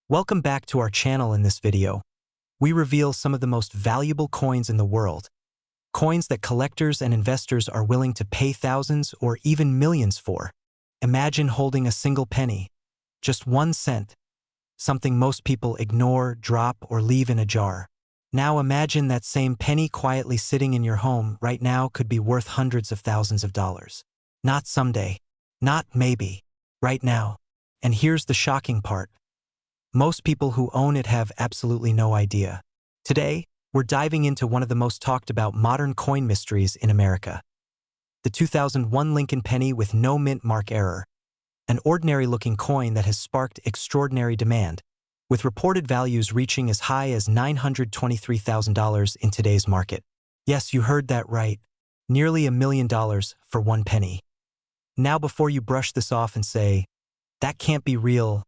Welcome back to our channel. In this video, we reveal some of the most valuable coins in the world, coins that collectors and investors are willing to pay thousands or even millions for. Imagine holding a single penny, just 1 cent, something most people ignore, drop, or leave in a jar. Now imagine that same penny quietly sitting in your home right now could be worth hundreds of thousands of dollars. Not someday, not maybe, right now. And here's the shocking part. Most people who own it have absolutely no idea. Today, we're diving into one of the most talked about modern coin mysteries in America. The 2001 Lincoln penny with no mint mark error. An ordinary-looking coin that has sparked extraordinary demand, with reported values reaching as high as $923,000 in today's market. Yes, you heard that right. Nearly $1 million for one penny. Now before you brush this off and say, "That can't be real,"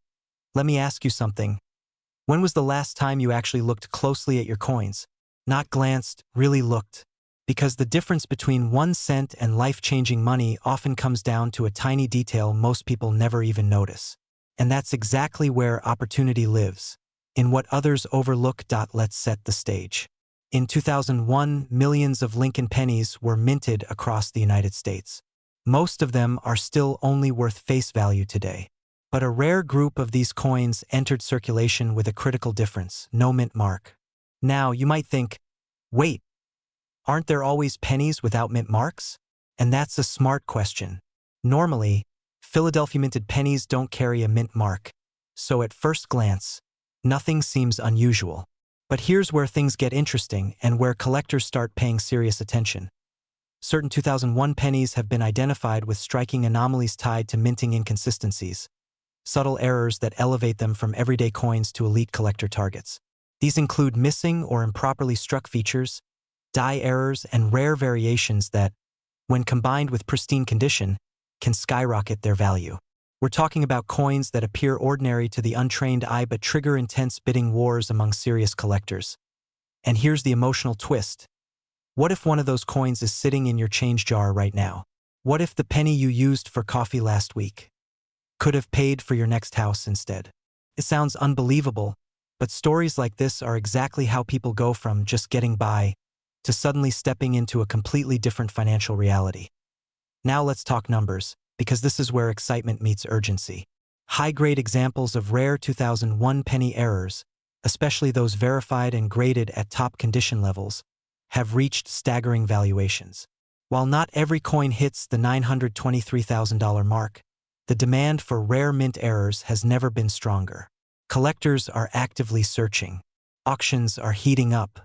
let me ask you something. When was the last time you actually looked closely at your coins? Not glanced, really looked. Because the difference between 1 cent and life-changing money often comes down to a tiny detail most people never even notice. And that's exactly where opportunity lives. In what others overlook. Let's set the stage. In 2001, millions of Lincoln pennies were minted across the United States. Most of them are still only worth face value today. But a rare group of these coins entered circulation with a critical difference: no mint mark. Now, you might think, wait, aren't there always pennies without mint marks? And that's a smart question. Normally, Philadelphia minted pennies don't carry a mint mark, so at first glance, nothing seems unusual. But here's where things get interesting and where collectors start paying serious attention. Certain 2001 pennies have been identified with striking anomalies tied to minting inconsistencies. Subtle errors that elevate them from everyday coins to elite collector targets. These include missing or improperly struck features, die errors, and rare variations that, when combined with pristine condition, can skyrocket their value. We're talking about coins that appear ordinary to the untrained eye but trigger intense bidding wars among serious collectors. And here's the emotional twist. What if one of those coins is sitting in your change jar right now? What if the penny you used for coffee last week could have paid for your next house instead? It sounds unbelievable, but stories like this are exactly how people go from just getting by to suddenly stepping into a completely different financial reality. Now let's talk numbers, because this is where excitement meets urgency. High-grade examples of rare 2001 penny errors, especially those verified and graded at top condition levels, have reached staggering valuations. While not every coin hits the $923,000 mark, the demand for rare mint errors has never been stronger. Collectors are actively searching, auctions are heating up,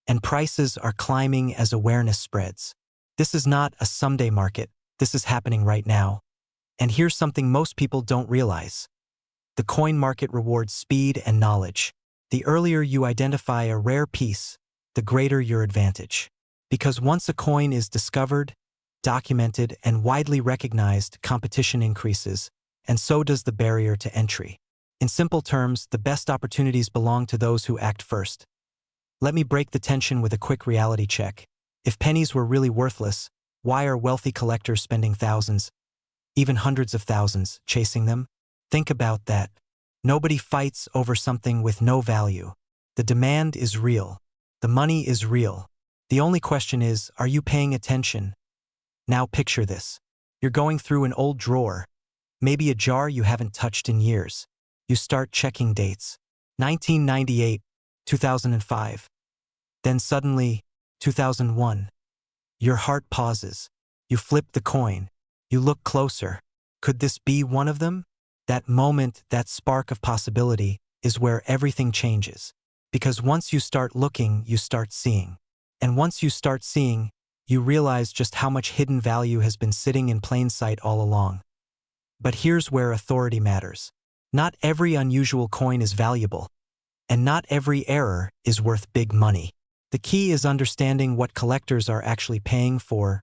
and prices are climbing as awareness spreads. This is not a someday market, this is happening right now. And here's something most people don't realize. The coin market rewards speed and knowledge. The earlier you identify a rare piece, the greater your advantage. Because once a coin is discovered, documented, and widely recognized, competition increases, and so does the barrier to entry. In simple terms, the best opportunities belong to those who act first. Let me break the tension with a quick reality check. If pennies were really worthless, why are wealthy collectors spending thousands, even hundreds of thousands, chasing them? Think about that. Nobody fights over something with no value. The demand is real. The money is real. The only question is, are you paying attention? Now picture this. You're going through an old drawer, maybe a jar you haven't touched in years. You start checking dates. 1998, 2005. Then suddenly, 2001. Your heart pauses. You flip the coin. You look closer. Could this be one of them? That moment, that spark of possibility, is where everything changes. Because once you start looking, you start seeing. And once you start seeing, you realize just how much hidden value has been sitting in plain sight all along. But here's where authority matters. Not every unusual coin is valuable, and not every error is worth big money. The key is understanding what collectors are actually paying for: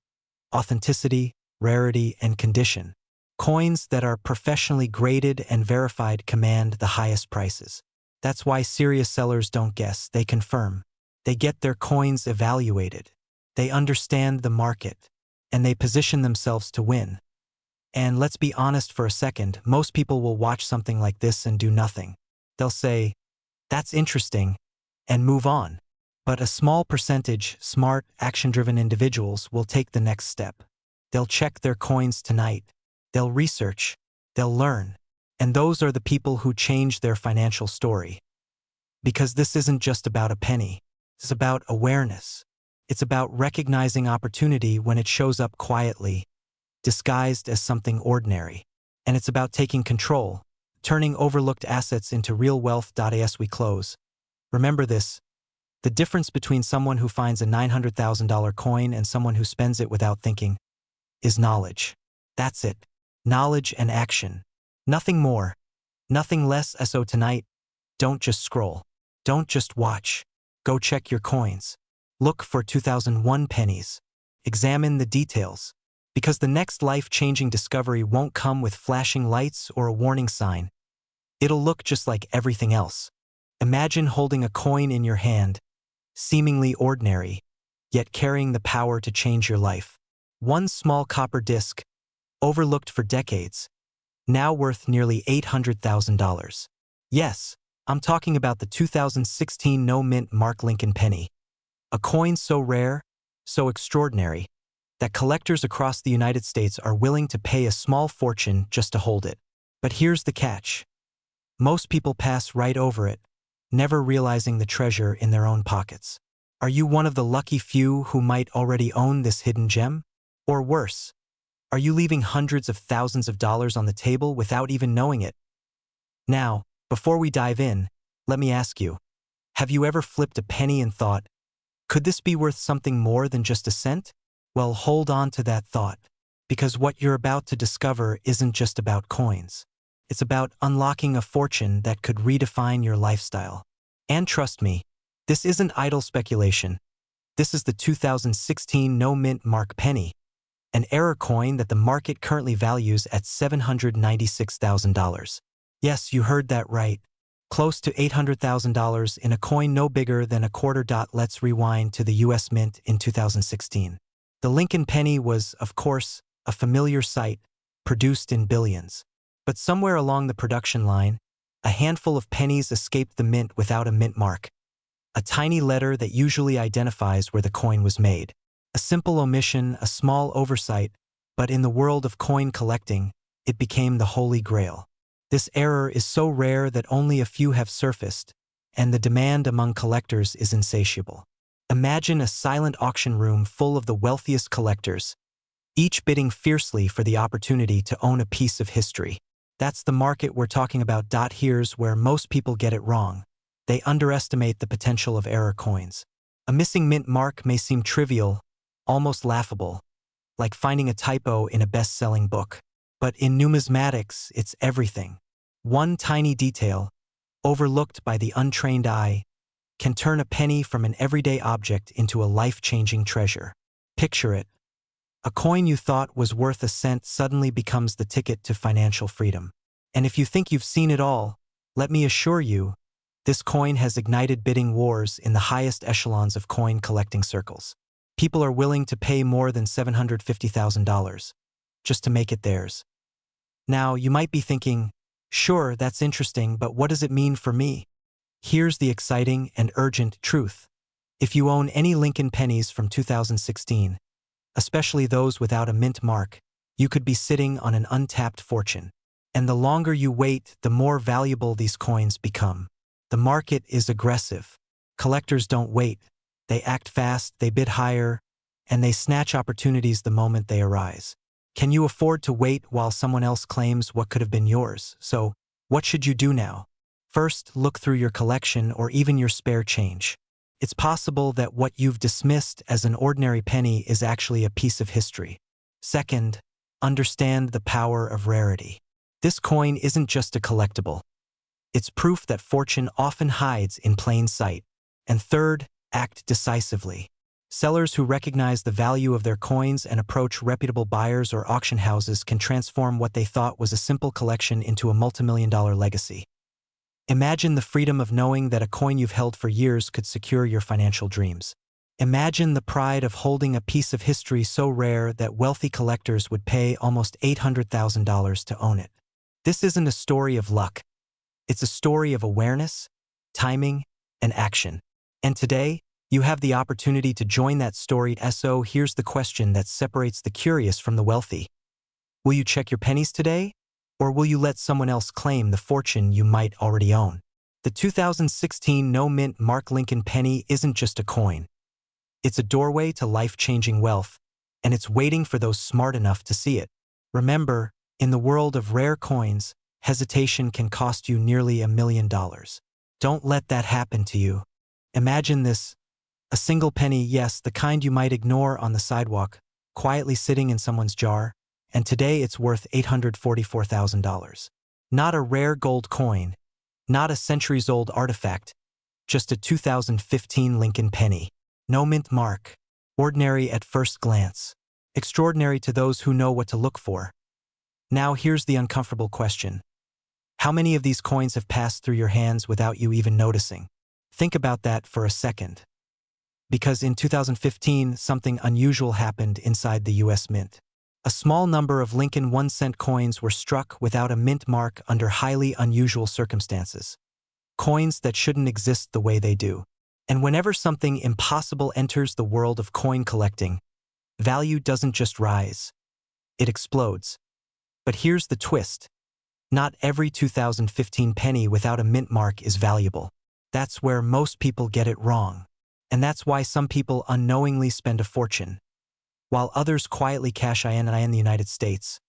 authenticity, rarity, and condition. Coins that are professionally graded and verified command the highest prices. That's why serious sellers don't guess, they confirm. They get their coins evaluated. They understand the market, and they position themselves to win. And let's be honest for a second, most people will watch something like this and do nothing. They'll say, "That's interesting," and move on. But a small percentage, smart, action-driven individuals will take the next step. They'll check their coins tonight. They'll research. They'll learn. And those are the people who change their financial story. Because this isn't just about a penny. It's about awareness. It's about recognizing opportunity when it shows up quietly, disguised as something ordinary. And it's about taking control, turning overlooked assets into real wealth. As we close, remember this: the difference between someone who finds a $900,000 coin and someone who spends it without thinking is knowledge. That's it. Knowledge and action. Nothing more. Nothing less. So tonight, don't just scroll. Don't just watch. Go check your coins. Look for 2001 pennies. Examine the details. Because the next life-changing discovery won't come with flashing lights or a warning sign. It'll look just like everything else. Imagine holding a coin in your hand, seemingly ordinary, yet carrying the power to change your life. One small copper disc, overlooked for decades, now worth nearly $800,000. Yes, I'm talking about the 2016 no-mint Mark Lincoln penny. A coin so rare, so extraordinary, that collectors across the United States are willing to pay a small fortune just to hold it. But here's the catch. Most people pass right over it, never realizing the treasure in their own pockets. Are you one of the lucky few who might already own this hidden gem? Or worse, are you leaving hundreds of thousands of dollars on the table without even knowing it? Now, before we dive in, let me ask you, have you ever flipped a penny and thought, could this be worth something more than just a cent? Well, hold on to that thought, because what you're about to discover isn't just about coins. It's about unlocking a fortune that could redefine your lifestyle. And trust me, this isn't idle speculation. This is the 2016 no-mint Mark penny, an error coin that the market currently values at $796,000. Yes, you heard that right. Close to $800,000 in a coin no bigger than a quarter. Let's rewind to the US Mint in 2016. The Lincoln penny was, of course, a familiar sight, produced in billions. But somewhere along the production line, a handful of pennies escaped the mint without a mint mark. A tiny letter that usually identifies where the coin was made. A simple omission, a small oversight, but in the world of coin collecting, it became the holy grail. This error is so rare that only a few have surfaced, and the demand among collectors is insatiable. Imagine a silent auction room full of the wealthiest collectors, each bidding fiercely for the opportunity to own a piece of history. That's the market we're talking about. Here's where most people get it wrong. They underestimate the potential of error coins. A missing mint mark may seem trivial, almost laughable, like finding a typo in a best-selling book. But in numismatics, it's everything. One tiny detail, overlooked by the untrained eye, can turn a penny from an everyday object into a life-changing treasure. Picture it. A coin you thought was worth a cent suddenly becomes the ticket to financial freedom. And if you think you've seen it all, let me assure you, this coin has ignited bidding wars in the highest echelons of coin collecting circles. People are willing to pay more than $750,000 just to make it theirs. Now, you might be thinking, sure, that's interesting, but what does it mean for me? Here's the exciting and urgent truth. If you own any Lincoln pennies from 2016, especially those without a mint mark, you could be sitting on an untapped fortune. And the longer you wait, the more valuable these coins become. The market is aggressive. Collectors don't wait. They act fast, they bid higher, and they snatch opportunities the moment they arise. Can you afford to wait while someone else claims what could have been yours? So, what should you do now? First, look through your collection or even your spare change. It's possible that what you've dismissed as an ordinary penny is actually a piece of history. Second, understand the power of rarity. This coin isn't just a collectible. It's proof that fortune often hides in plain sight. And third, act decisively. Sellers who recognize the value of their coins and approach reputable buyers or auction houses can transform what they thought was a simple collection into a multimillion-dollar legacy. Imagine the freedom of knowing that a coin you've held for years could secure your financial dreams. Imagine the pride of holding a piece of history so rare that wealthy collectors would pay almost $800,000 to own it. This isn't a story of luck. It's a story of awareness, timing, and action. And today, you have the opportunity to join that story. So here's the question that separates the curious from the wealthy. Will you check your pennies today? Or will you let someone else claim the fortune you might already own? The 2016 no-mint Mark Lincoln penny isn't just a coin. It's a doorway to life-changing wealth, and it's waiting for those smart enough to see it. Remember, in the world of rare coins, hesitation can cost you nearly $1 million. Don't let that happen to you. Imagine this: a single penny, yes, the kind you might ignore on the sidewalk, quietly sitting in someone's jar, and today it's worth $844,000. Not a rare gold coin, not a centuries-old artifact, just a 2015 Lincoln penny. No mint mark. Ordinary at first glance. Extraordinary to those who know what to look for. Now here's the uncomfortable question. How many of these coins have passed through your hands without you even noticing? Think about that for a second. Because in 2015, something unusual happened inside the US Mint. A small number of Lincoln 1-cent coins were struck without a mint mark under highly unusual circumstances. Coins that shouldn't exist the way they do. And whenever something impossible enters the world of coin collecting, value doesn't just rise, it explodes. But here's the twist. Not every 2015 penny without a mint mark is valuable. That's where most people get it wrong. And that's why some people unknowingly spend a fortune, while others quietly cash in the United States.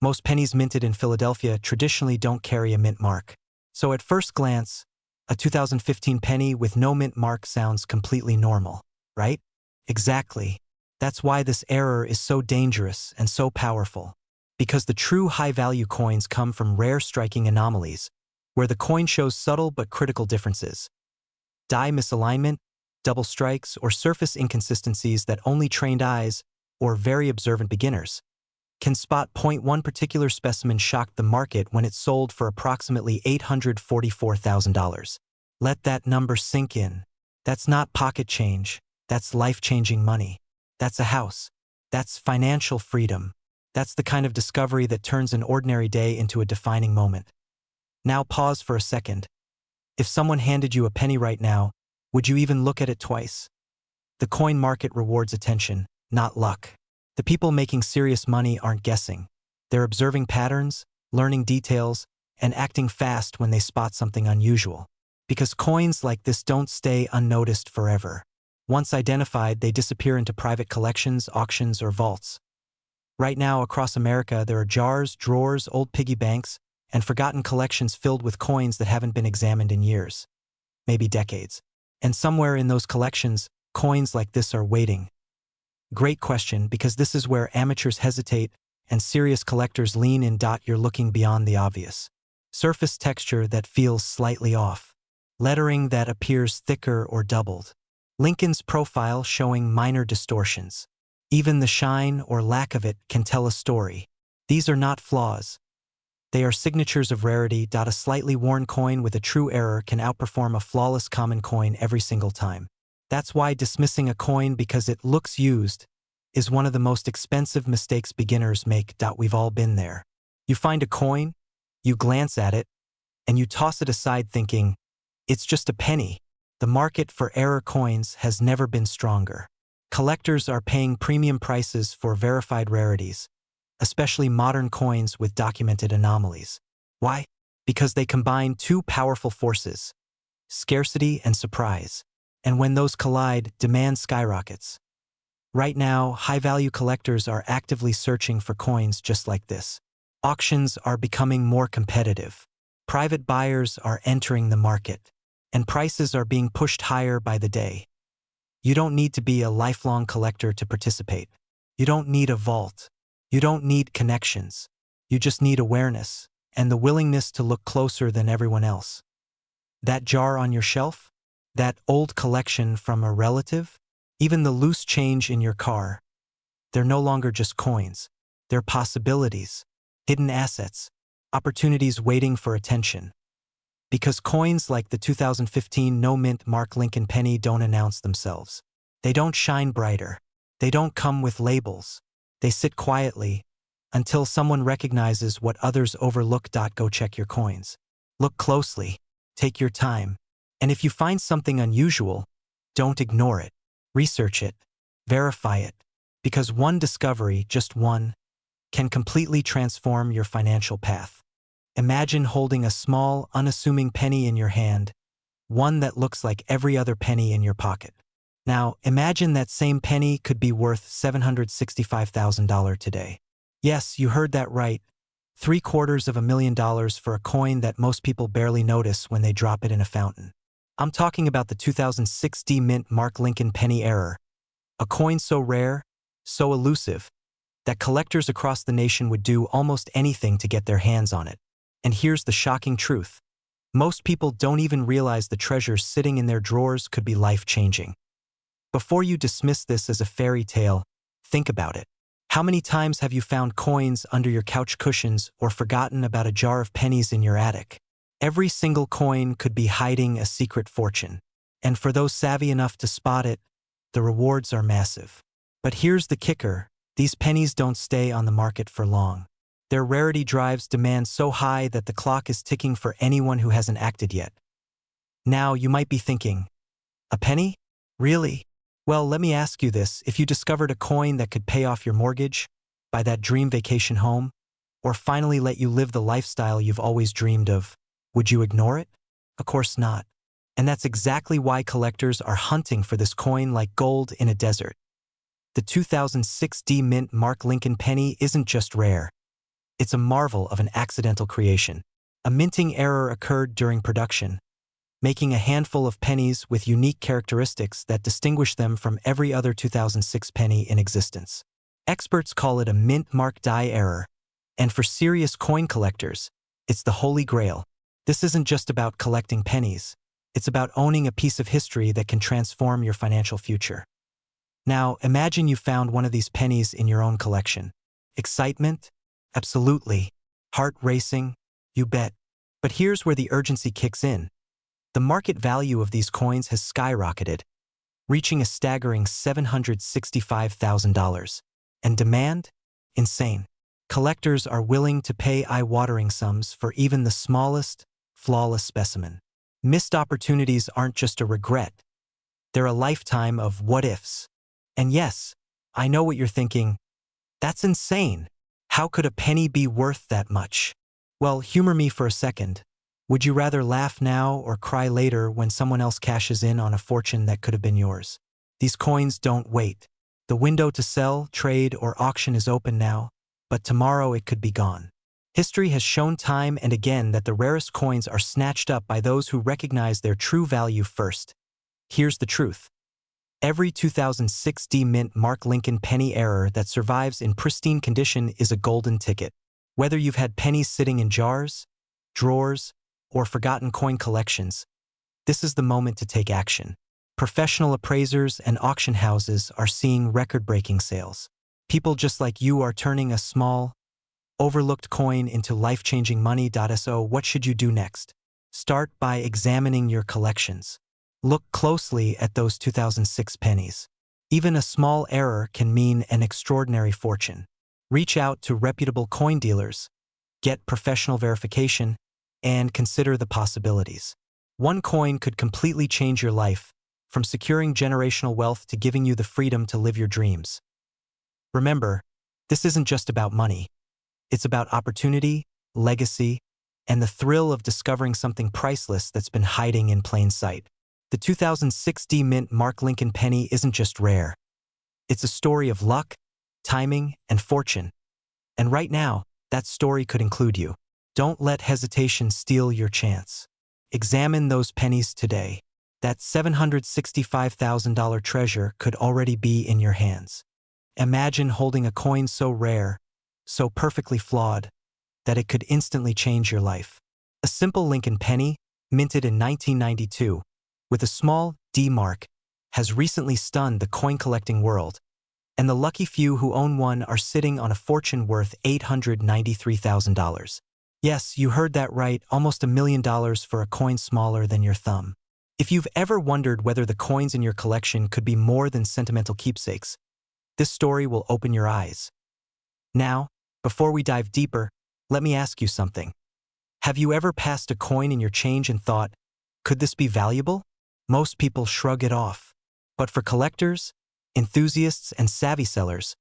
Most pennies minted in Philadelphia traditionally don't carry a mint mark. So at first glance, a 2015 penny with no mint mark sounds completely normal, right? Exactly. That's why this error is so dangerous and so powerful. Because the true high-value coins come from rare striking anomalies, where the coin shows subtle but critical differences. Die misalignment, double strikes, or surface inconsistencies that only trained eyes, or very observant beginners, can spot. One particular specimen shocked the market when it sold for approximately $844,000. Let that number sink in. That's not pocket change, that's life-changing money. That's a house. That's financial freedom. That's the kind of discovery that turns an ordinary day into a defining moment. Now pause for a second. If someone handed you a penny right now, would you even look at it twice? The coin market rewards attention, not luck. The people making serious money aren't guessing. They're observing patterns, learning details, and acting fast when they spot something unusual. Because coins like this don't stay unnoticed forever. Once identified, they disappear into private collections, auctions, or vaults. Right now, across America, there are jars, drawers, old piggy banks, and forgotten collections filled with coins that haven't been examined in years, maybe decades. And somewhere in those collections, coins like this are waiting. Great question, because this is where amateurs hesitate and serious collectors lean in. You're looking beyond the obvious. Surface texture that feels slightly off. Lettering that appears thicker or doubled. Lincoln's profile showing minor distortions. Even the shine or lack of it can tell a story. These are not flaws. They are signatures of rarity. A slightly worn coin with a true error can outperform a flawless common coin every single time. That's why dismissing a coin because it looks used is one of the most expensive mistakes beginners make. We've all been there. You find a coin, you glance at it, and you toss it aside thinking, it's just a penny. The market for error coins has never been stronger. Collectors are paying premium prices for verified rarities, especially modern coins with documented anomalies. Why? Because they combine two powerful forces: scarcity and surprise. And when those collide, demand skyrockets. Right now, high-value collectors are actively searching for coins just like this. Auctions are becoming more competitive. Private buyers are entering the market, and prices are being pushed higher by the day. You don't need to be a lifelong collector to participate. You don't need a vault. You don't need connections. You just need awareness and the willingness to look closer than everyone else. That jar on your shelf? That old collection from a relative? Even the loose change in your car? They're no longer just coins. They're possibilities, hidden assets, opportunities waiting for attention. Because coins like the 2015 no-mint Mark Lincoln penny don't announce themselves. They don't shine brighter. They don't come with labels. They sit quietly until someone recognizes what others overlook. Go check your coins. Look closely, take your time, and if you find something unusual, don't ignore it. Research it, verify it, because one discovery, just one, can completely transform your financial path. Imagine holding a small, unassuming penny in your hand, one that looks like every other penny in your pocket. Now, imagine that same penny could be worth $765,000 today. Yes, you heard that right. $750,000 for a coin that most people barely notice when they drop it in a fountain. I'm talking about the 2006 Mint Mark Lincoln penny error, a coin so rare, so elusive, that collectors across the nation would do almost anything to get their hands on it. And here's the shocking truth. Most people don't even realize the treasures sitting in their drawers could be life-changing. Before you dismiss this as a fairy tale, think about it. How many times have you found coins under your couch cushions or forgotten about a jar of pennies in your attic? Every single coin could be hiding a secret fortune. And for those savvy enough to spot it, the rewards are massive. But here's the kicker. These pennies don't stay on the market for long. Their rarity drives demand so high that the clock is ticking for anyone who hasn't acted yet. Now, you might be thinking, a penny? Really? Well, let me ask you this. If you discovered a coin that could pay off your mortgage, buy that dream vacation home, or finally let you live the lifestyle you've always dreamed of, would you ignore it? Of course not. And that's exactly why collectors are hunting for this coin like gold in a desert. The 2006 Mint Mark Lincoln penny isn't just rare. It's a marvel of an accidental creation. A minting error occurred during production, making a handful of pennies with unique characteristics that distinguish them from every other 2006 penny in existence. Experts call it a mint mark die error, and for serious coin collectors, it's the holy grail. This isn't just about collecting pennies. It's about owning a piece of history that can transform your financial future. Now, imagine you found one of these pennies in your own collection. Excitement? Absolutely. Heart racing? You bet. But here's where the urgency kicks in. The market value of these coins has skyrocketed, reaching a staggering $765,000. And demand? Insane. Collectors are willing to pay eye-watering sums for even the smallest, flawless specimen. Missed opportunities aren't just a regret. They're a lifetime of what-ifs. And yes, I know what you're thinking. That's insane. How could a penny be worth that much? Well, humor me for a second. Would you rather laugh now or cry later when someone else cashes in on a fortune that could have been yours? These coins don't wait. The window to sell, trade, or auction is open now, but tomorrow it could be gone. History has shown time and again that the rarest coins are snatched up by those who recognize their true value first. Here's the truth. Every 2006 Mint Mark Lincoln penny error that survives in pristine condition is a golden ticket. Whether you've had pennies sitting in jars, drawers, or forgotten coin collections, this is the moment to take action. Professional appraisers and auction houses are seeing record-breaking sales. People just like you are turning a small, overlooked coin into life-changing money. So what should you do next? Start by examining your collections. Look closely at those 2006 pennies. Even a small error can mean an extraordinary fortune. Reach out to reputable coin dealers, get professional verification, and consider the possibilities. One coin could completely change your life, from securing generational wealth to giving you the freedom to live your dreams. Remember, this isn't just about money. It's about opportunity, legacy, and the thrill of discovering something priceless that's been hiding in plain sight. The 2006 Mint Mark Lincoln penny isn't just rare. It's a story of luck, timing, and fortune. And right now, that story could include you. Don't let hesitation steal your chance. Examine those pennies today. That $765,000 treasure could already be in your hands. Imagine holding a coin so rare, so perfectly flawed, that it could instantly change your life. A simple Lincoln penny, minted in 1992, with a small D mark, has recently stunned the coin-collecting world, and the lucky few who own one are sitting on a fortune worth $893,000. Yes, you heard that right, almost $1 million for a coin smaller than your thumb. If you've ever wondered whether the coins in your collection could be more than sentimental keepsakes, this story will open your eyes. Now, before we dive deeper, let me ask you something. Have you ever passed a coin in your change and thought, could this be valuable? Most people shrug it off. But for collectors, enthusiasts, and savvy sellers,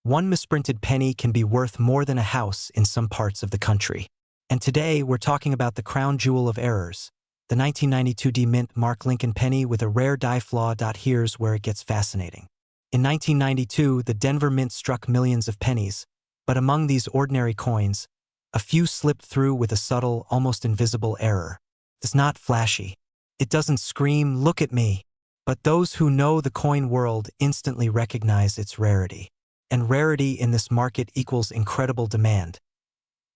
one misprinted penny can be worth more than a house in some parts of the country. And today, we're talking about the crown jewel of errors, the 1992 D-Mint Mark Lincoln penny with a rare die flaw. Here's where it gets fascinating. In 1992, the Denver Mint struck millions of pennies, but among these ordinary coins, a few slipped through with a subtle, almost invisible error. It's not flashy. It doesn't scream, "Look at me." But those who know the coin world instantly recognize its rarity. And rarity in this market equals incredible demand.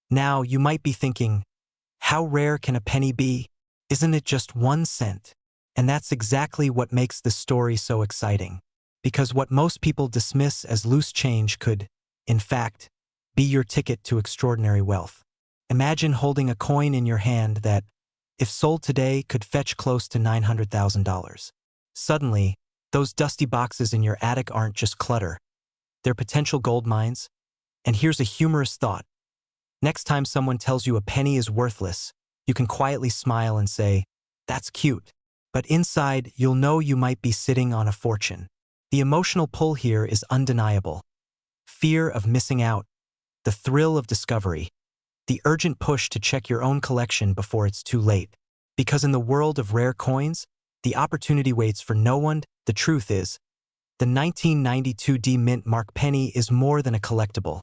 Now, you might be thinking, how rare can a penny be? Isn't it just 1 cent? And that's exactly what makes this story so exciting. Because what most people dismiss as loose change could, in fact, be your ticket to extraordinary wealth. Imagine holding a coin in your hand that, if sold today, could fetch close to $900,000. Suddenly, those dusty boxes in your attic aren't just clutter. They're potential gold mines. And here's a humorous thought. Next time someone tells you a penny is worthless, you can quietly smile and say, "That's cute." But inside, you'll know you might be sitting on a fortune. The emotional pull here is undeniable. Fear of missing out, the thrill of discovery, the urgent push to check your own collection before it's too late. Because in the world of rare coins, the opportunity waits for no one. The truth is, the 1992 D-Mint Mark penny is more than a collectible.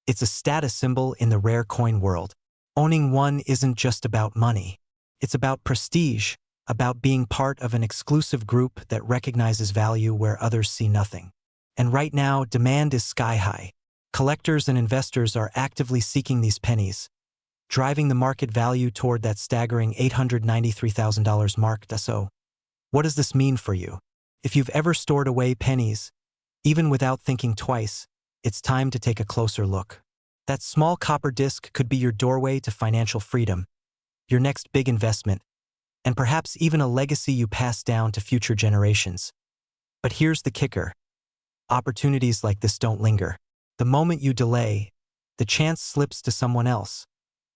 It's a status symbol in the rare coin world. Owning one isn't just about money. It's about prestige, about being part of an exclusive group that recognizes value where others see nothing. And right now, demand is sky high. Collectors and investors are actively seeking these pennies, driving the market value toward that staggering $893,000 mark. So, what does this mean for you? If you've ever stored away pennies, even without thinking twice, it's time to take a closer look. That small copper disc could be your doorway to financial freedom, your next big investment, and perhaps even a legacy you pass down to future generations. But here's the kicker. Opportunities like this don't linger. The moment you delay, the chance slips to someone else,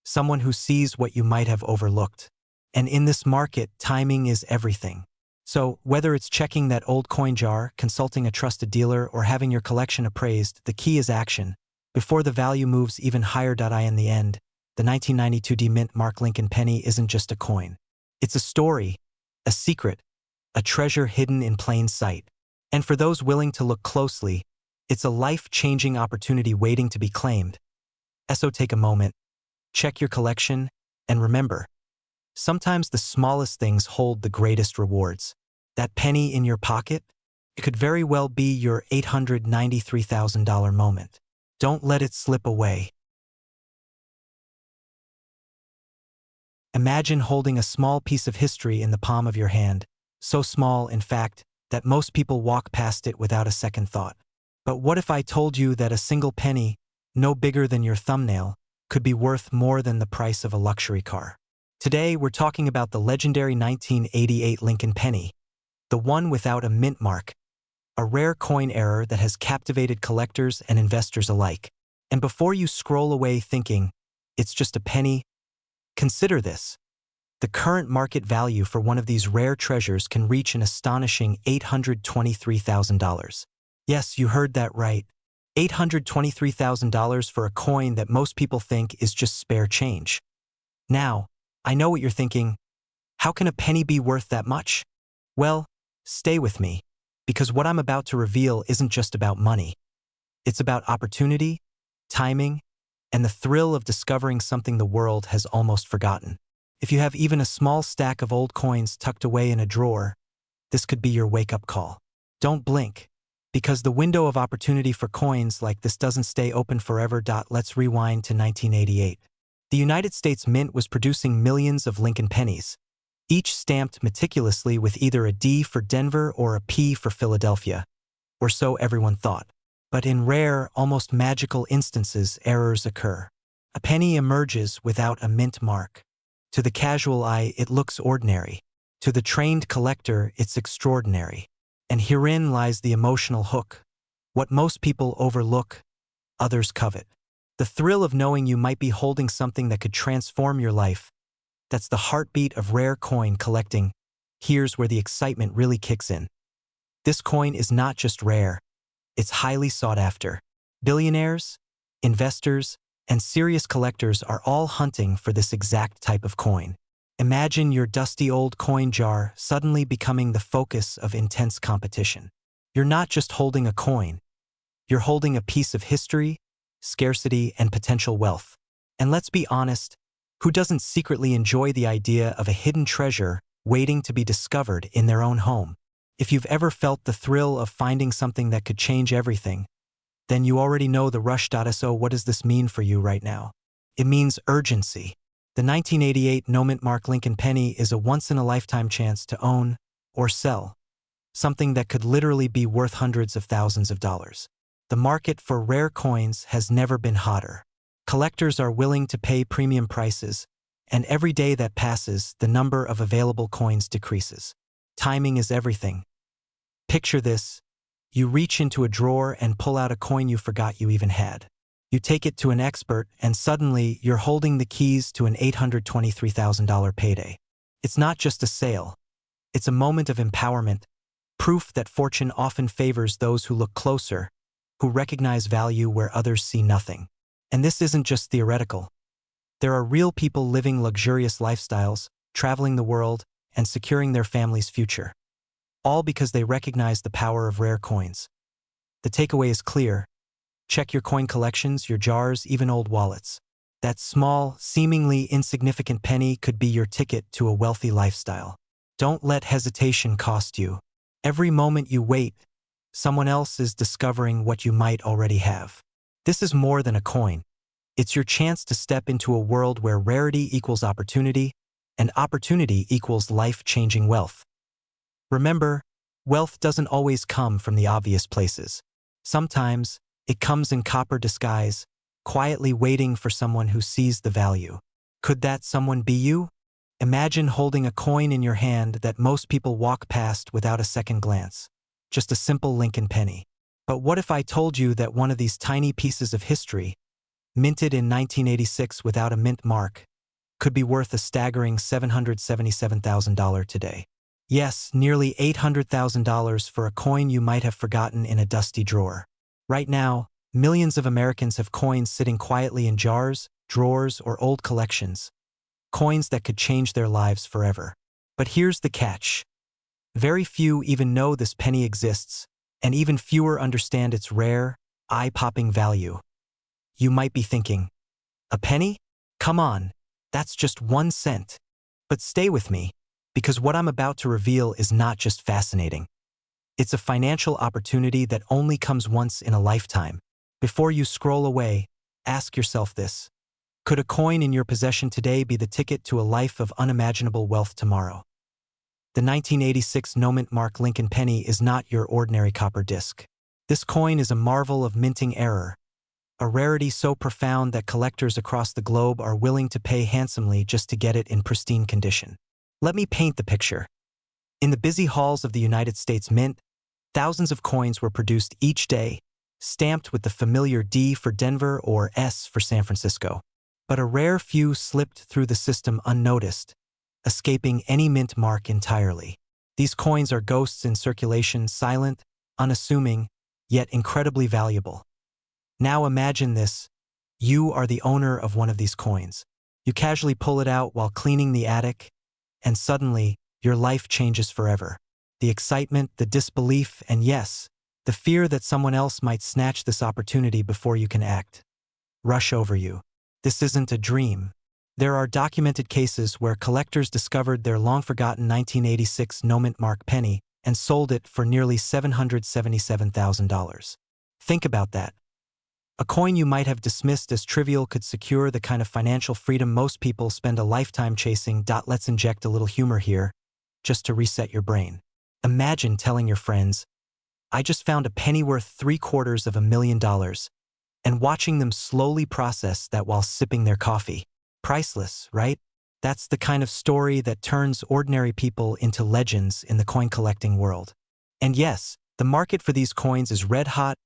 someone who sees what you might have overlooked. And in this market, timing is everything. So, whether it's checking that old coin jar, consulting a trusted dealer, or having your collection appraised, the key is action, before the value moves even higher. In the end, the 1992 D-Mint Mark Lincoln penny isn't just a coin. It's a story, a secret, a treasure hidden in plain sight. And for those willing to look closely, it's a life-changing opportunity waiting to be claimed. So take a moment, check your collection, and remember, sometimes the smallest things hold the greatest rewards. That penny in your pocket, it could very well be your $893,000 moment. Don't let it slip away. Imagine holding a small piece of history in the palm of your hand, so small, in fact, that most people walk past it without a second thought. But what if I told you that a single penny, no bigger than your thumbnail, could be worth more than the price of a luxury car? Today, we're talking about the legendary 1988 Lincoln penny, the one without a mint mark, a rare coin error that has captivated collectors and investors alike. And before you scroll away thinking, it's just a penny, consider this. The current market value for one of these rare treasures can reach an astonishing $823,000. Yes, you heard that right. $823,000 for a coin that most people think is just spare change. Now, I know what you're thinking. How can a penny be worth that much? Well, stay with me, because what I'm about to reveal isn't just about money. It's about opportunity, timing, and the thrill of discovering something the world has almost forgotten. If you have even a small stack of old coins tucked away in a drawer, this could be your wake-up call. Don't blink, because the window of opportunity for coins like this doesn't stay open forever. Let's rewind to 1988. The United States Mint was producing millions of Lincoln pennies, each stamped meticulously with either a D for Denver or a P for Philadelphia, or so everyone thought. But in rare, almost magical instances, errors occur. A penny emerges without a mint mark. To the casual eye, it looks ordinary. To the trained collector, it's extraordinary. And herein lies the emotional hook. What most people overlook, others covet. The thrill of knowing you might be holding something that could transform your life. That's the heartbeat of rare coin collecting. Here's where the excitement really kicks in. This coin is not just rare, it's highly sought after. Billionaires, investors, and serious collectors are all hunting for this exact type of coin. Imagine your dusty old coin jar suddenly becoming the focus of intense competition. You're not just holding a coin, you're holding a piece of history, scarcity, and potential wealth. And let's be honest, who doesn't secretly enjoy the idea of a hidden treasure waiting to be discovered in their own home? If you've ever felt the thrill of finding something that could change everything, then you already know the rush. So what does this mean for you right now? It means urgency. The 1988 Numismatics Lincoln penny is a once-in-a-lifetime chance to own or sell something that could literally be worth hundreds of thousands of dollars. The market for rare coins has never been hotter. Collectors are willing to pay premium prices, and every day that passes, the number of available coins decreases. Timing is everything. Picture this. You reach into a drawer and pull out a coin you forgot you even had. You take it to an expert, and suddenly you're holding the keys to an $823,000 payday. It's not just a sale. It's a moment of empowerment, proof that fortune often favors those who look closer, who recognize value where others see nothing. And this isn't just theoretical. There are real people living luxurious lifestyles, traveling the world, and securing their family's future. All because they recognize the power of rare coins. The takeaway is clear. Check your coin collections, your jars, even old wallets. That small, seemingly insignificant penny could be your ticket to a wealthy lifestyle. Don't let hesitation cost you. Every moment you wait, someone else is discovering what you might already have. This is more than a coin. It's your chance to step into a world where rarity equals opportunity, and opportunity equals life-changing wealth. Remember, wealth doesn't always come from the obvious places. Sometimes, it comes in copper disguise, quietly waiting for someone who sees the value. Could that someone be you? Imagine holding a coin in your hand that most people walk past without a second glance. Just a simple Lincoln penny. But what if I told you that one of these tiny pieces of history, minted in 1986 without a mint mark, could be worth a staggering $777,000 today? Yes, nearly $800,000 for a coin you might have forgotten in a dusty drawer. Right now, millions of Americans have coins sitting quietly in jars, drawers, or old collections. Coins that could change their lives forever. But here's the catch. Very few even know this penny exists, and even fewer understand its rare, eye-popping value. You might be thinking, a penny? Come on, that's just 1 cent. But stay with me, because what I'm about to reveal is not just fascinating. It's a financial opportunity that only comes once in a lifetime. Before you scroll away, ask yourself this. Could a coin in your possession today be the ticket to a life of unimaginable wealth tomorrow? The 1986 Numismatics Lincoln penny is not your ordinary copper disc. This coin is a marvel of minting error, a rarity so profound that collectors across the globe are willing to pay handsomely just to get it in pristine condition. Let me paint the picture. In the busy halls of the United States Mint, thousands of coins were produced each day, stamped with the familiar D for Denver or S for San Francisco. But a rare few slipped through the system unnoticed, escaping any mint mark entirely. These coins are ghosts in circulation, silent, unassuming, yet incredibly valuable. Now imagine this. You are the owner of one of these coins. You casually pull it out while cleaning the attic, and suddenly, your life changes forever. The excitement, the disbelief, and yes, the fear that someone else might snatch this opportunity before you can act, rush over you. This isn't a dream. There are documented cases where collectors discovered their long-forgotten 1986 Numismatics penny and sold it for nearly $777,000. Think about that. A coin you might have dismissed as trivial could secure the kind of financial freedom most people spend a lifetime chasing. Let's inject a little humor here, just to reset your brain. Imagine telling your friends, I just found a penny worth $750,000, and watching them slowly process that while sipping their coffee. Priceless, right? That's the kind of story that turns ordinary people into legends in the coin collecting world. And yes, the market for these coins is red hot,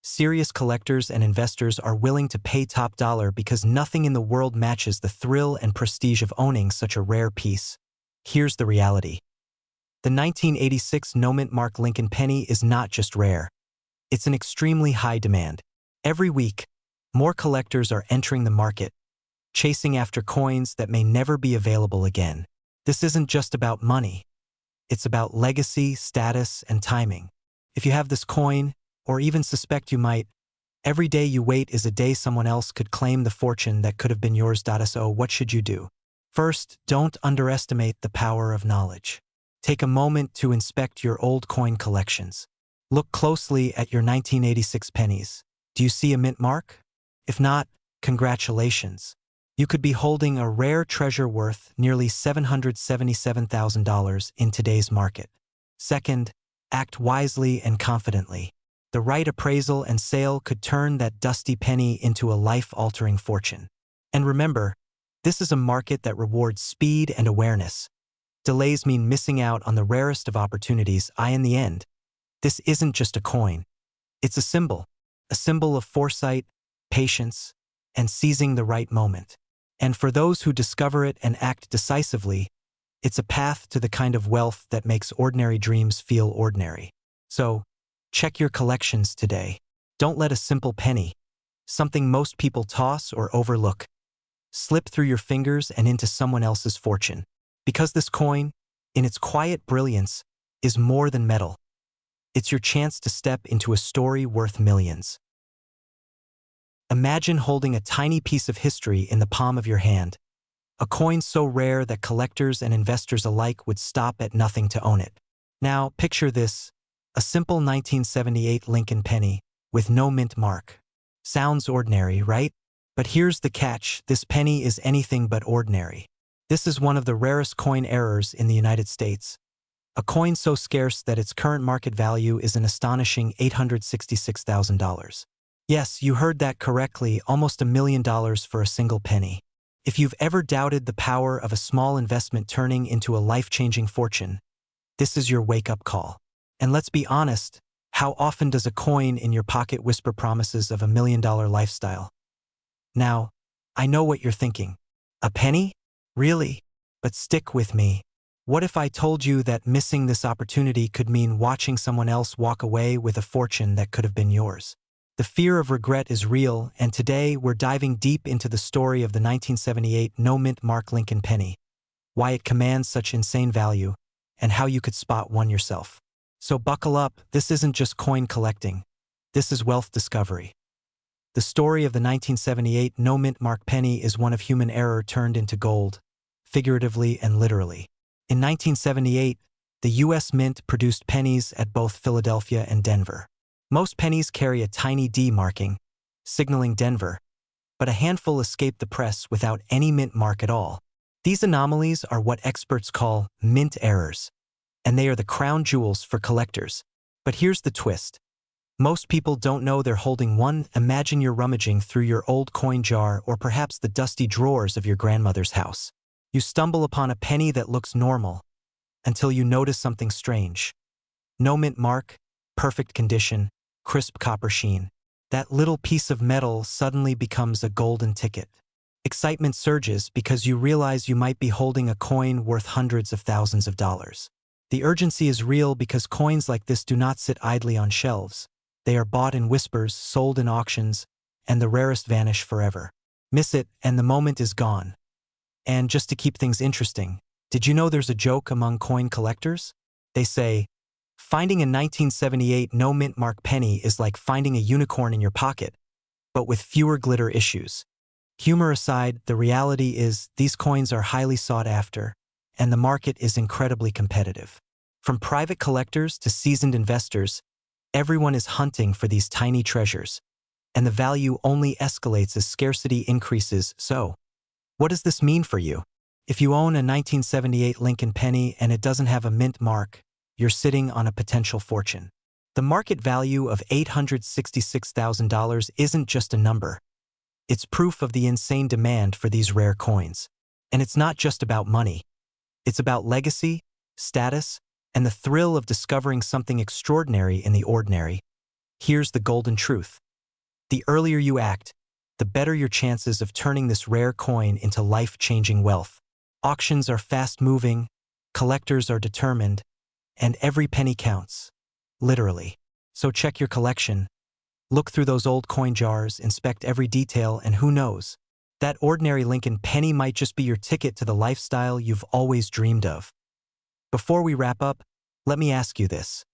Serious collectors and investors are willing to pay top dollar because nothing in the world matches the thrill and prestige of owning such a rare piece. Here's the reality. The 1986 no-mint mark Lincoln penny is not just rare. It's in extremely high demand. Every week, more collectors are entering the market, chasing after coins that may never be available again. This isn't just about money. It's about legacy, status, and timing. If you have this coin, or even suspect you might, every day you wait is a day someone else could claim the fortune that could have been yours. So what should you do? First, don't underestimate the power of knowledge. Take a moment to inspect your old coin collections. Look closely at your 1986 pennies. Do you see a mint mark? If not, congratulations. You could be holding a rare treasure worth nearly $777,000 in today's market. Second, act wisely and confidently. The right appraisal and sale could turn that dusty penny into a life-altering fortune. And remember, this is a market that rewards speed and awareness. Delays mean missing out on the rarest of opportunities. In the end, this isn't just a coin. It's a symbol of foresight, patience, and seizing the right moment. And for those who discover it and act decisively, it's a path to the kind of wealth that makes ordinary dreams feel ordinary. So, check your collections today. Don't let a simple penny, something most people toss or overlook, slip through your fingers and into someone else's fortune. Because this coin, in its quiet brilliance, is more than metal. It's your chance to step into a story worth millions. Imagine holding a tiny piece of history in the palm of your hand, a coin so rare that collectors and investors alike would stop at nothing to own it. Now, picture this. A simple 1978 Lincoln penny, with no mint mark. Sounds ordinary, right? But here's the catch, this penny is anything but ordinary. This is one of the rarest coin errors in the United States. A coin so scarce that its current market value is an astonishing $866,000. Yes, you heard that correctly, almost $1 million for a single penny. If you've ever doubted the power of a small investment turning into a life-changing fortune, this is your wake-up call. And let's be honest, how often does a coin in your pocket whisper promises of $1 million lifestyle? Now, I know what you're thinking. A penny? Really? But stick with me. What if I told you that missing this opportunity could mean watching someone else walk away with a fortune that could have been yours? The fear of regret is real, and today we're diving deep into the story of the 1978 no-mint mark Lincoln penny, why it commands such insane value, and how you could spot one yourself. So buckle up, this isn't just coin collecting. This is wealth discovery. The story of the 1978 no-mint mark penny is one of human error turned into gold, figuratively and literally. In 1978, the U.S. Mint produced pennies at both Philadelphia and Denver. Most pennies carry a tiny D marking, signaling Denver, but a handful escaped the press without any mint mark at all. These anomalies are what experts call mint errors, and they are the crown jewels for collectors. But here's the twist. Most people don't know they're holding one. Imagine you're rummaging through your old coin jar or perhaps the dusty drawers of your grandmother's house. You stumble upon a penny that looks normal, until you notice something strange. No mint mark, perfect condition, crisp copper sheen. That little piece of metal suddenly becomes a golden ticket. Excitement surges because you realize you might be holding a coin worth hundreds of thousands of dollars. The urgency is real because coins like this do not sit idly on shelves. They are bought in whispers, sold in auctions, and the rarest vanish forever. Miss it, and the moment is gone. And just to keep things interesting, did you know there's a joke among coin collectors? They say, finding a 1978 no-mint mark penny is like finding a unicorn in your pocket, but with fewer glitter issues. Humor aside, the reality is these coins are highly sought after, and the market is incredibly competitive. From private collectors to seasoned investors, everyone is hunting for these tiny treasures, and the value only escalates as scarcity increases. So, what does this mean for you? If you own a 1978 Lincoln penny and it doesn't have a mint mark, you're sitting on a potential fortune. The market value of $866,000 isn't just a number. It's proof of the insane demand for these rare coins. And it's not just about money. It's about legacy, status, and the thrill of discovering something extraordinary in the ordinary. Here's the golden truth. The earlier you act, the better your chances of turning this rare coin into life-changing wealth. Auctions are fast-moving, collectors are determined, and every penny counts. Literally. So check your collection. Look through those old coin jars, inspect every detail, and who knows? That ordinary Lincoln penny might just be your ticket to the lifestyle you've always dreamed of. Before we wrap up, let me ask you this.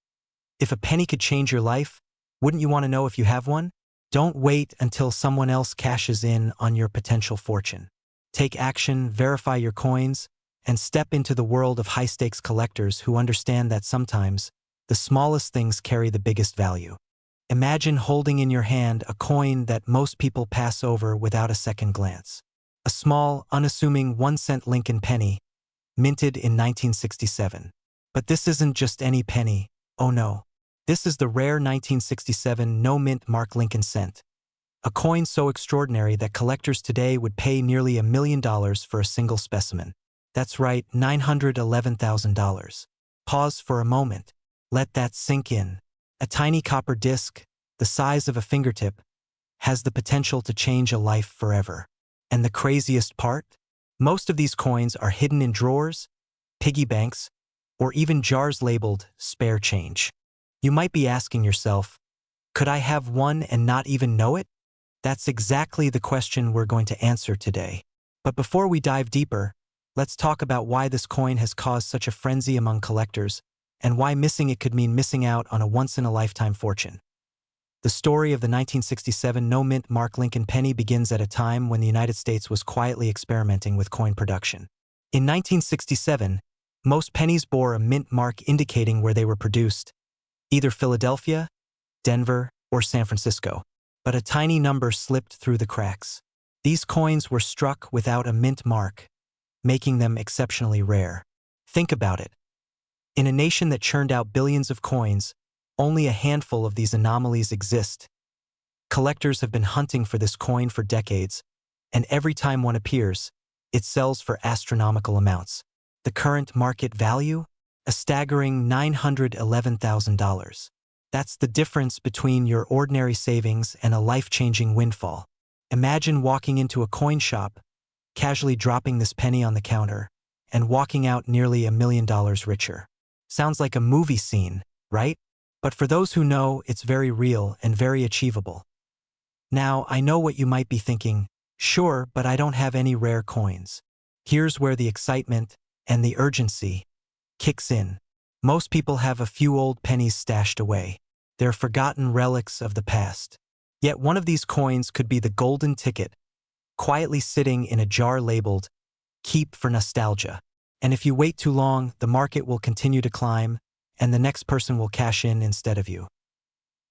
If a penny could change your life, wouldn't you want to know if you have one? Don't wait until someone else cashes in on your potential fortune. Take action, verify your coins, and step into the world of high-stakes collectors who understand that sometimes the smallest things carry the biggest value. Imagine holding in your hand a coin that most people pass over without a second glance. A small, unassuming 1-cent Lincoln penny, minted in 1967. But this isn't just any penny, oh no. This is the rare 1967 no-mint Mark Lincoln cent. A coin so extraordinary that collectors today would pay nearly $1 million for a single specimen. That's right, $911,000. Pause for a moment. Let that sink in. A tiny copper disc, the size of a fingertip, has the potential to change a life forever. And the craziest part? Most of these coins are hidden in drawers, piggy banks, or even jars labeled spare change. You might be asking yourself, could I have one and not even know it? That's exactly the question we're going to answer today. But before we dive deeper, let's talk about why this coin has caused such a frenzy among collectors and why missing it could mean missing out on a once-in-a-lifetime fortune. The story of the 1967 no-mint Mark Lincoln penny begins at a time when the United States was quietly experimenting with coin production. In 1967, most pennies bore a mint mark indicating where they were produced, either Philadelphia, Denver, or San Francisco. But a tiny number slipped through the cracks. These coins were struck without a mint mark, making them exceptionally rare. Think about it. In a nation that churned out billions of coins, only a handful of these anomalies exist. Collectors have been hunting for this coin for decades, and every time one appears, it sells for astronomical amounts. The current market value? A staggering $911,000. That's the difference between your ordinary savings and a life-changing windfall. Imagine walking into a coin shop, casually dropping this penny on the counter, and walking out nearly $1 million richer. Sounds like a movie scene, right? But for those who know, it's very real and very achievable. Now, I know what you might be thinking. Sure, but I don't have any rare coins. Here's where the excitement and the urgency kicks in. Most people have a few old pennies stashed away. They're forgotten relics of the past. Yet one of these coins could be the golden ticket, quietly sitting in a jar labeled, "Keep for Nostalgia." And if you wait too long, the market will continue to climb, and the next person will cash in instead of you.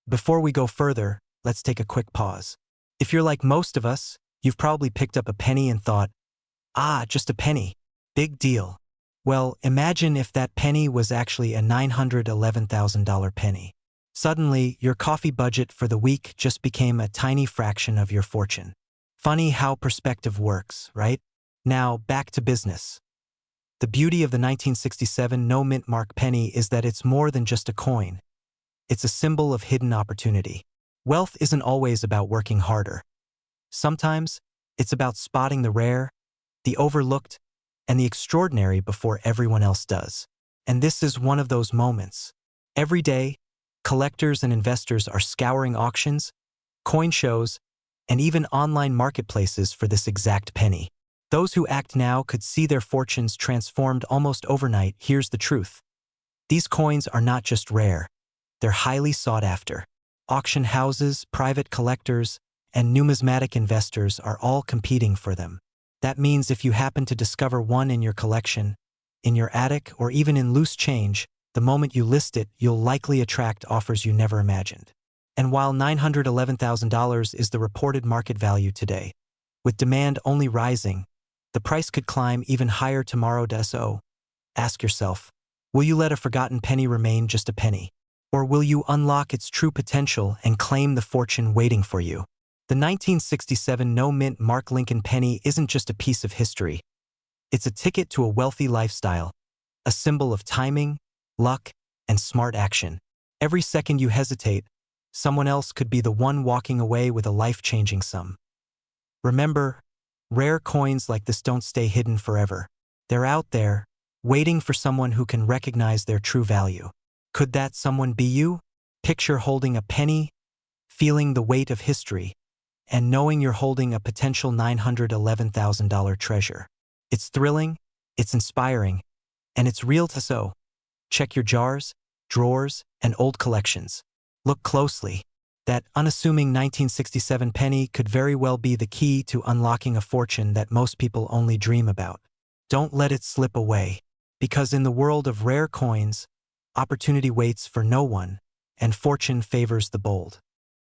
Before we go further, let's take a quick pause. If you're like most of us, you've probably picked up a penny and thought, just a penny. Big deal. Well, imagine if that penny was actually a $911,000 penny. Suddenly, your coffee budget for the week just became a tiny fraction of your fortune. Funny how perspective works, right? Now, back to business. The beauty of the 1967 no-mint mark penny is that it's more than just a coin. It's a symbol of hidden opportunity. Wealth isn't always about working harder. Sometimes, it's about spotting the rare, the overlooked, and the extraordinary before everyone else does. And this is one of those moments. Every day, collectors and investors are scouring auctions, coin shows, and even online marketplaces for this exact penny. Those who act now could see their fortunes transformed almost overnight. Here's the truth. These coins are not just rare. They're highly sought after. Auction houses, private collectors, and numismatic investors are all competing for them. That means if you happen to discover one in your collection, in your attic, or even in loose change, the moment you list it, you'll likely attract offers you never imagined. And while $911,000 is the reported market value today, with demand only rising, the price could climb even higher tomorrow. So, ask yourself, will you let a forgotten penny remain just a penny? Or will you unlock its true potential and claim the fortune waiting for you? The 1967 no-mint Mark Lincoln penny isn't just a piece of history. It's a ticket to a wealthy lifestyle, a symbol of timing, luck, and smart action. Every second you hesitate, Someone else could be the one walking away with a life-changing sum. Remember, rare coins like this don't stay hidden forever. They're out there, waiting for someone who can recognize their true value. Could that someone be you? Picture holding a penny, feeling the weight of history, and knowing you're holding a potential $911,000 treasure. It's thrilling, it's inspiring, and it's real to so. Check your jars, drawers, and old collections. Look closely. That unassuming 1967 penny could very well be the key to unlocking a fortune that most people only dream about. Don't let it slip away, because in the world of rare coins, opportunity waits for no one, and fortune favors the bold.